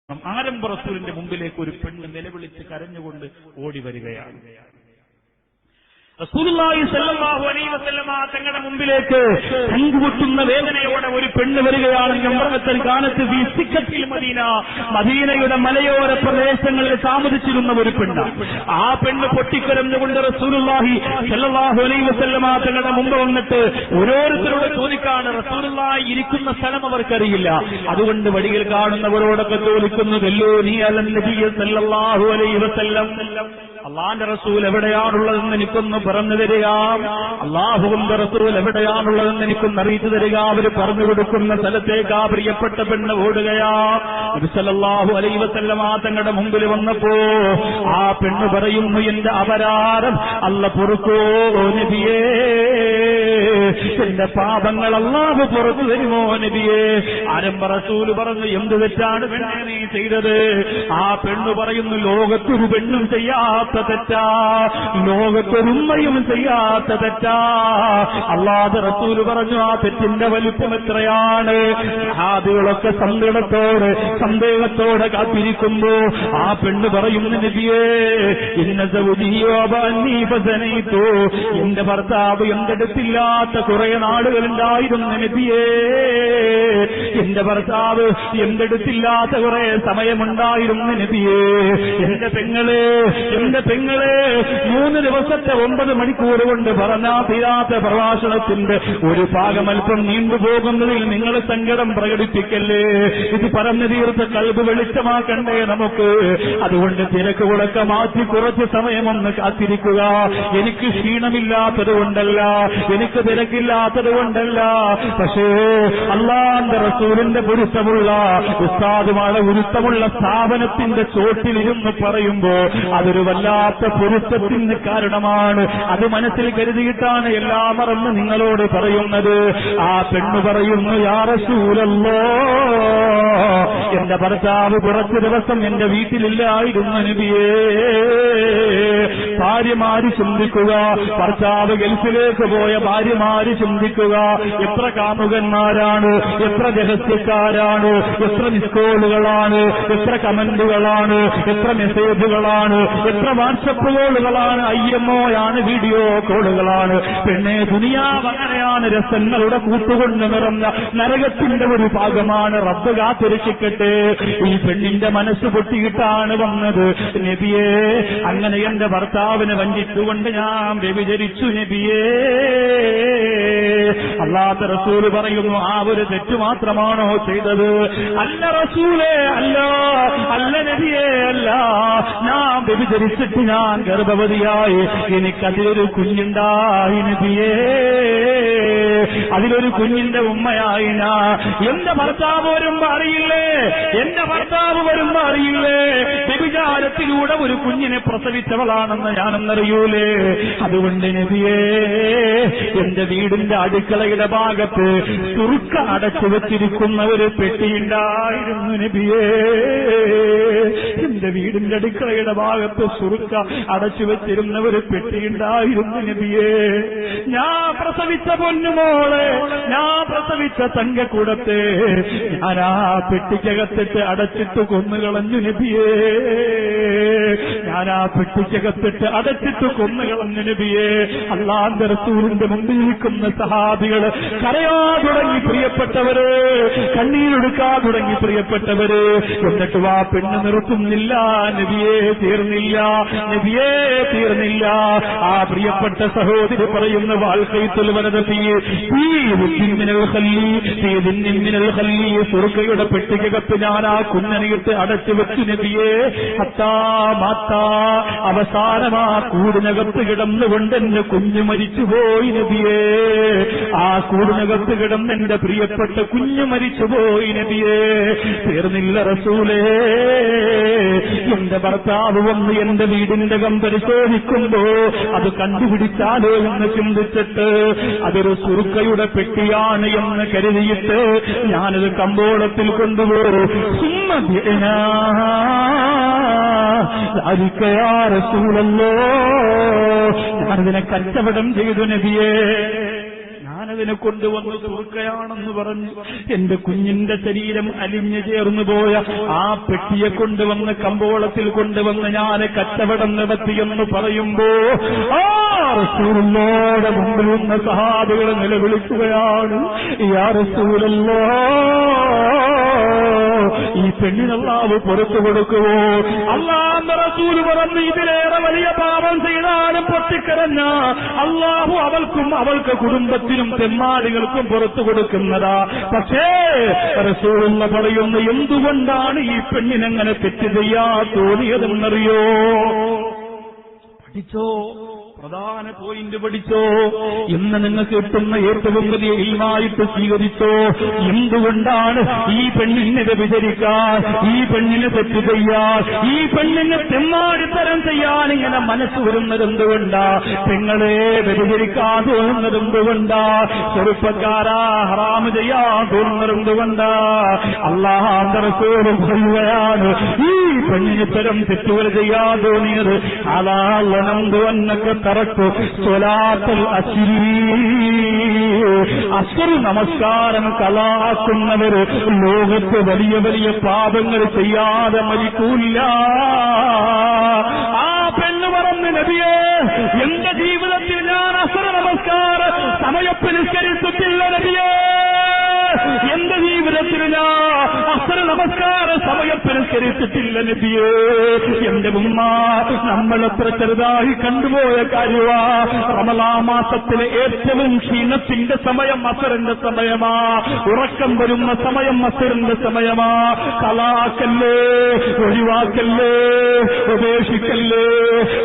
ആരംഭ റസൂലിന്റെ മുമ്പിലേക്ക് ഒരു പെണ്ണ് നിലവിളിച്ച് കരഞ്ഞുകൊണ്ട് ഓടി വരികയാണ്. റസൂലുള്ളാഹി സ്വല്ലല്ലാഹു അലൈഹി വസല്ലമ തങ്ങളുടെ മുമ്പിലേക്ക് കണ്ടുമുട്ടുന്ന വേദനയോടെ ഒരു പെണ്ണ് വരികയാണ്. മദീനയുടെ മലയോര പ്രദേശങ്ങളിൽ താമസിച്ചിരുന്ന ഒരു പെണ്ണ്. ആ പെണ്ണ് പൊട്ടിക്കരഞ്ഞുകൊണ്ട് റസൂലുള്ളാഹി സ്വല്ലല്ലാഹു അലൈഹി വസല്ലമ തങ്ങളുടെ മുമ്പ് വന്നിട്ട് ഓരോരുത്തരോട് ചോദിക്കാണ്. റസൂലുള്ളാഹി ഇരിക്കുന്ന സ്ഥലം അവർക്കറിയില്ല. അതുകൊണ്ട് വഴിയിൽ കാണുന്നവരോടൊക്കെ ചോദിക്കുന്നു, ദല്ലൂനി അലൻ നബിയ്യ സ്വല്ലല്ലാഹു അലൈഹി വസല്ലം, അള്ളാന്റെ റസൂൽ എവിടെയാണുള്ളതെന്ന് എനിക്കൊന്ന് പറഞ്ഞു തരിക, അള്ളാഹുവിന്റെ റസൂൽ എവിടെയാണുള്ളതെന്ന് എനിക്കൊന്ന് അറിയിച്ചു തരിക. അവര് പറഞ്ഞു കൊടുക്കുന്ന സ്ഥലത്തേക്ക് ആ പ്രിയപ്പെട്ട പെണ്ണ് ഓടുകയാ. നബി സല്ലല്ലാഹു അലൈഹി വസല്ലമ തങ്ങളുടെ മുമ്പിൽ വന്നപ്പോ ആ പെണ്ണ് പറയുന്നു, എന്റെ അപരാധം അല്ല പൊറുക്കോ നബിയേ, എന്റെ പാപങ്ങൾ അല്ലാഹു പുറത്തു തരുമോ നബിയേ. ആരംഭ റസൂല് പറഞ്ഞു, എന്ത് തെറ്റാണ് പെണ്ണെ നീ ചെയ്തത്? ആ പെണ്ണ് പറയുന്നു, ലോകത്തൊരു പെണ്ണും ചെയ്യാത്ത തെറ്റാ, ലോകത്തൊരുമ്മയും ചെയ്യാത്ത തെറ്റാ. അല്ലാഹുവിന്റെ റസൂല് പറഞ്ഞു, ആ തെറ്റിന്റെ വലിപ്പം എത്രയാണ്? സഹാബികളൊക്കെ സന്ദേഹത്തോടെ കാത്തിരിക്കുമ്പോ ആ പെണ്ണ് പറയുന്നു, നബിയേ, ഇന്ന സൗദിയോ ബഅന്നി ഫസനൈതു, എന്റെ ഭർത്താവ് എന്റെ അടുത്തില്ലാത്ത കുറെ നാടുകളുണ്ടായിരുന്നു നബിയേ, എന്റെ ഭർത്താവ് എന്റെ അടുത്തില്ലാത്ത കുറെ സമയമുണ്ടായിരുന്നു നബിയേ. എന്റെ പെങ്ങളെ 3 ദിവസത്തെ 9 മണിക്കൂർ കൊണ്ട് പറഞ്ഞാ തീരാത്ത പ്രഭാഷണത്തിന്റെ ഒരു ഭാഗം അല്പം നീണ്ടുപോകുന്നതിൽ നിങ്ങൾ സങ്കടം പ്രകടിപ്പിക്കല്ലേ. ഇത് പറഞ്ഞു തീർത്ത് കൽബ് വെളിച്ചമാക്കണ്ടേ നമുക്ക്. അതുകൊണ്ട് തിരക്കുകളൊക്കെ മാറ്റി കുറച്ച് സമയമൊന്ന് കാത്തിരിക്കുക. എനിക്ക് ക്ഷീണമില്ലാത്തത് കൊണ്ടല്ല, എനിക്ക് തിരക്കില്ലാത്തത് കൊണ്ടല്ല, പക്ഷേ അല്ലാഹുവിന്റെ റസൂലിന്റെ പൊരുത്തമുള്ള ഉസ്താദുമാരുടെ ഉരുത്തമുള്ള സ്ഥാപനത്തിന്റെ ചോട്ടിലിരുന്ന് പറയുമ്പോ അതൊരു വല്ലാത്ത പൊരുത്തത്തിന് കാരണമാണ്. അത് മനസ്സിൽ കരുതിയിട്ടാണ് എല്ലാം മറന്ന് നിങ്ങളോട് പറയുന്നത്. ആ പെണ്ണ് പറയുന്നു, യാ റസൂലല്ലാഹ്, എന്റെ ഭർത്താവ് കുറച്ചു ദിവസം എന്റെ വീട്ടിലില്ലായിരുന്നു നബിയേ. ഭാര്യമാര് ചിന്തിക്കുക, ഭർത്താവ് ഗൾഫിലേക്ക് പോയ ഭാര്യമാര് ചിന്തിക്കുക, എത്ര കാമുകന്മാരാണ്, എത്ര രഹസ്യക്കാരാണ്, എത്ര മിസ്കോളുകളാണ്, എത്ര കമന്റുകളാണ്, എത്ര മെസ്സേജുകളാണ്, എത്ര വാട്സപ്പ് കോളുകളാണ്, IMOയാണ്, വീഡിയോ കോളുകളാണ്. പെണ്ണെ, ദുനിയാവ് അങ്ങനെയാണ്, രസങ്ങളുടെ കൂട്ടുകൊണ്ട് നിറഞ്ഞ നരകത്തിന്റെ ഒരു ഭാഗമാണ്. റബ്ബ് കാത്തിരക്ഷിക്കട്ടെ. ഈ പെണ്ണിന്റെ മനസ്സ് പൊട്ടിയിട്ടാണ് വന്നത്. നബിയേ, അങ്ങനെ എന്റെ ഭർത്താവിനെ വഞ്ചിച്ചുകൊണ്ട് ഞാൻ വ്യഭിചരിച്ചു നബിയേ. അല്ലാഹുവിന്റെ റസൂല് പറയുന്നു, ആ ഒരു തെറ്റ് മാത്രമാണോ ചെയ്തത്? അല്ല റസൂലേ, അല്ല നബിയേ, അല്ല. ഞാൻ വ്യഭിചരിച്ചിട്ട് ഞാൻ ഗർഭവതിയായി, എനിക്കതിലൊരു കുഞ്ഞുണ്ടായി നബിയേ, അതിലൊരു കുഞ്ഞിന്റെ ഉമ്മയായി ഞാൻ. എന്റെ ഭർത്താവ് വരുമ്പോ അറിയില്ലേ, എന്റെ ഭർത്താവ് വരുമ്പോ അറിയില്ലേ, വ്യഭിചാരത്തിലൂടെ ഒരു കുഞ്ഞിനെ പ്രസവിച്ചവളാണെന്ന് ഞാനെന്നറിയൂലേ. അതുകൊണ്ട് നബിയേ, എന്റെ വീടിന്റെ അടുക്കളയുടെ ഭാഗത്ത് സുറുക്ക അടച്ചു വെച്ചിരിക്കുന്ന ഒരു പെട്ടിയുണ്ടായിരുന്നു നബിയേ. എന്റെ വീടിന്റെ അടുക്കളയുടെ ഭാഗത്ത് സുറുക്ക അടച്ചു വെച്ചിരുന്ന ഒരു പെട്ടിയുണ്ടായിരുന്നു നബിയേ. ഞാൻ പ്രസവിച്ച പൊന്നുമോളെ, ഞാൻ പ്രസവിച്ച തങ്കക്കൂടത്തെ ഞാൻ ആ പെട്ടിക്കകത്തിട്ട് അടച്ചിട്ട് കൊന്നുകളഞ്ഞു നബിയേ. ഞാൻ ആ പെട്ടിക്കകത്തിട്ട് അടച്ചിട്ട് കൊന്നുകളഞ്ഞു നബിയേ. അല്ലാഹുവിന്റെ റസൂലിന്റെ മുമ്പിൽ നിൽക്കുന്ന സഹാബികൾ കരയാ തുടങ്ങി പ്രിയപ്പെട്ടവര്, കണ്ണീരൊടുക്കാ തുടങ്ങി പ്രിയപ്പെട്ടവര്. എന്നിട്ട് ആ പെണ്ണ് നിർത്തുന്നില്ല നബിയേ, തീർന്നില്ല നബിയേ, തീർന്നില്ല. ആ പ്രിയപ്പെട്ട സഹോദരി പറയുന്ന വാൾക്കൈത്തുൽ വനദി സുർക്കയുടെ പെട്ടിക്കകത്ത് ഞാൻ ആ കുഞ്ഞനിയിട്ട് അടച്ചു വെച്ചു നബിയേ. അവസാനം ആ കൂടിനകത്ത് കിടന്നുകൊണ്ട് എന്റെ കുഞ്ഞു മരിച്ചുപോയി നബിയേ. ആ കൂടിനകത്ത് കിടന്ന് എന്റെ പ്രിയപ്പെട്ട കുഞ്ഞു മരിച്ചുപോയി നബിയേ. തീർന്നില്ല റസൂലേ, എന്റെ ഭർത്താവ് വന്ന് എന്റെ വീടിന്റെ കം പരിശോധിക്കുമ്പോ അത് കണ്ടുപിടിച്ചാലോ എന്ന് ചിന്തിച്ചിട്ട് അതൊരു സുർക്കയുടെ പെട്ടിയാണ് എന്ന് കരുതിയിട്ട് ഞാനത് കമ്പോളത്തിൽ കൊണ്ടുപോയി ഞാനതിനെ കച്ചവടം ചെയ്തു നബിയേ. ഞാനത് അതിനെ കൊണ്ടുവന്ന് തുറക്കുകയാണെന്ന് പറഞ്ഞു. എന്റെ കുഞ്ഞിന്റെ ശരീരം അലിഞ്ഞു ചേർന്നു പോയ ആ പെട്ടിയെ കൊണ്ടുവന്ന് കമ്പോളത്തിൽ കൊണ്ടുവന്ന് ഞാൻ കച്ചവടം നടത്തിയെന്ന് പറയുമ്പോ ആ റസൂലുള്ളാഹിയുടെ മുമ്പിൽ വന്ന സഹാബികൾ നിലവിളിക്കുകയാണ്, യാ റസൂലല്ലാഹ്, ഈ പെണ്ണിന് അല്ലാഹു പുറത്തു കൊടുക്കുവോ? അല്ലാഹുവിന്റെ റസൂൽ പറഞ്ഞു, ഇതിലേറെ വലിയ പാപം ചെയ്താലും പൊട്ടിക്കരഞ്ഞ അല്ലാഹു അവൾക്കും അവൾക്ക് കുടുംബത്തിനും തെമ്മാടികൾക്കും പുറത്തു കൊടുക്കുന്നതാ. പക്ഷേ റസൂലുള്ള പറയുന്നു, എന്തുകൊണ്ടാണ് ഈ പെണ്ണിനെങ്ങനെ തെറ്റ് ചെയ്യാ തോന്നിയതെന്നറിയോ? പഠിച്ചോ, പ്രധാന പോയിന്റ് പഠിച്ചോ. ഇന്ന് നിങ്ങൾക്ക് കിട്ടുന്ന ഏറ്റവും വലിയ ഇൽമായിട്ട് സ്വീകരിച്ചോ. എന്തുകൊണ്ടാണ് ഈ പെണ്ണിനെ വ്യഭിചരിക്കാൻ, ഈ പെണ്ണിനെ തെറ്റ് ചെയ്യാൻ, ഈ പെണ്ണിനെ തെമ്മാടിത്തരം ചെയ്യാൻ ഇങ്ങനെ മനസ്സ് വരുന്നത് എന്തുകൊണ്ടാ? പെങ്ങളെ വ്യഭിചരിക്കാൻ തോന്നുന്നത് എന്തുകൊണ്ടാ? ചെറുപ്പക്കാരാ ഹറാമ് ചെയ്യാൻ തോന്നുന്നത് എന്തുകൊണ്ടാ? അല്ലാഹുവിന്റെ റസൂൽ പറയുകയാണ്, ഈ പെണ്ണിന് ഇത്തരം തെറ്റുകൾ ചെയ്യാൻ തോന്നിയത് അസ്ർ നമസ്കാരം കലാക്കുന്നവർ ലോകത്ത് വലിയ വലിയ പാപങ്ങൾ ചെയ്യാതെ മരിക്കൂല്ല. ആ പെണ്ണ് പറഞ്ഞു, നബിയേ, എന്റെ ജീവിതത്തിൽ ഞാൻ അസ്ർ നമസ്കാര സമയത്ത് നിസ്കരിച്ചിട്ടില്ല നബിയേ. എന്റെ ജീവിതത്തിൽ ഞാൻ അസ്ർ നമസ്കാര സമയത്ത് നിസ്കരിച്ചിട്ടില്ല നബിയേ. എന്റെ ഉമ്മ നമ്മളെത്ര ചെറുതായി കണ്ടുപോയ കാര്യമാ. റമളാൻ മാസത്തിലെ ഏറ്റവും ക്ഷീണത്തിന്റെ സമയം അസ്റിന്റെ സമയമാ. ഉറക്കം വരുന്ന സമയം അസ്റിന്റെ സമയമാ. കലാക്കല്ലേ, ഒഴിവാക്കല്ലേ, ഉപേക്ഷിക്കല്ലേ.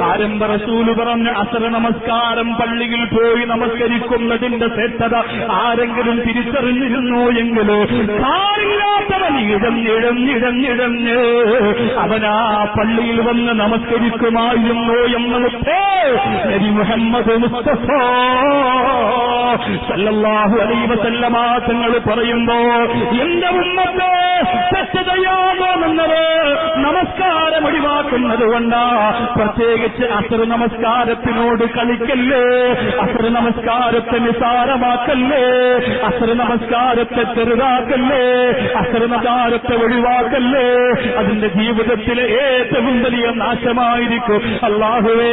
ആരംഭ റസൂല് പറഞ്ഞ അസ്ർ നമസ്കാരം പള്ളിയിൽ പോയി നമസ്കരിക്കുന്നതിന്റെ ശ്രേഷ്ഠത ആരെങ്കിലും തിരിച്ചറിഞ്ഞിരുന്നു എങ്കിലോ കാറില്ലാത്തവൻ ഇഴഞ്ഞിഴഞ്ഞിഴഞ്ഞിഴഞ്ഞ് അവനാ പള്ളിയിൽ വന്ന് നമസ്കരിക്കുമായിരുന്നു എന്നുള്ളേ നബി മുഹമ്മദ് മുസ്തഫ സല്ലല്ലാഹു അലൈഹി വസല്ലമ തങ്ങൾ പറയുമ്പോ, എന്റെ ഉമ്മത്തെ തെറ്റ് ചെയ്യാമെന്നത് നമസ്കാരം ഒഴിവാക്കുന്നത് കൊണ്ടാ. പ്രത്യേകിച്ച് അസ്ർ നമസ്കാരത്തിനോട് കളിക്കല്ലേ, അസ്ർ നമസ്കാരത്തെ നിസാരമാക്കല്ലേ, അസ്ർ നമസ്കാരത്തെ ചെറുതാക്കല്ലേ, അസ്ർ നമസ്കാരത്തെ ഒഴിവാക്കല്ലേ. അതിന്റെ ജീവിതത്തിലെ ഏറ്റവും വലിയ നാശമായിരിക്കും. അല്ലാഹുവേ,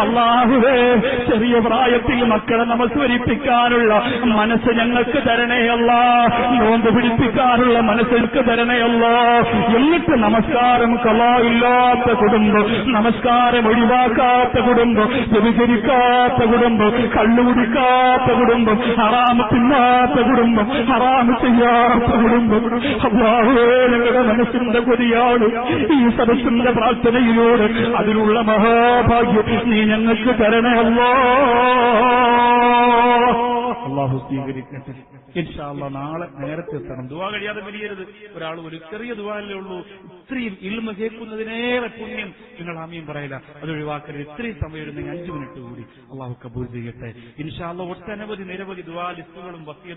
അല്ലാഹുവേ, ചെറിയ പ്രായത്തിൽ മക്കളെ നമസ്കരിപ്പിക്കാനുള്ള മനസ്സ് ഞങ്ങൾക്ക് തരണേ അല്ലാ. നോമ്പ് പിടിപ്പിക്കാനുള്ള മനസ്സ് ഞങ്ങൾക്ക് തരണേ അല്ലാ. എന്നിട്ട് നമസ്കാരം കളയില്ലാത്ത കുടുംബം, നമസ്കാരം ഒഴിവാക്കാത്ത കുടുംബം, വ്യഭിചരിക്കാത്ത കുടുംബം, കള്ളുകുടിക്കാത്ത കുടുംബം, ഹറാമ് തിന്നാത്ത കുടുംബം, ഹറാമ് ചെയ്യാത്ത കുടുംബം. അല്ലാഹുവേ, ഞങ്ങളുടെ മനസ്സിന്റെ കൊതിയാണ് ഈ സദസ്സിന്റെ പ്രാർത്ഥനയിലൂടെ അതിനുള്ള മഹാഭാഗ്യം നീ ഞങ്ങൾക്ക് തരണേ അല്ലാ. അല്ലാഹു സ്വീകരിക്കട്ടെ. ഇൻഷാ അല്ലാഹ് നാളെ നേരത്തെ എത്തണം. ദുആ കഴിയാതെ പിരിയരുത്. ഒരാൾ ഒരു ചെറിയ ദുആല്ലേ ഉള്ളൂ. ഇത്രയും ഇൽമ കേൾക്കുന്നതിനേറെ പുണ്യം നിങ്ങൾ ആമീൻ പറയില്ല. അത് ഒഴിവാക്കരുത്. ഇത്രയും സമയം ഇരുന്നെങ്കിൽ 5 മിനിറ്റ് കൂടി അല്ലാഹു കബൂൽ ചെയ്യട്ടെ. ഇൻഷാ അല്ലാഹ് ഒട്ടനവധി നിരവധി ദുആ ലിസ്റ്റുകളും വസിയ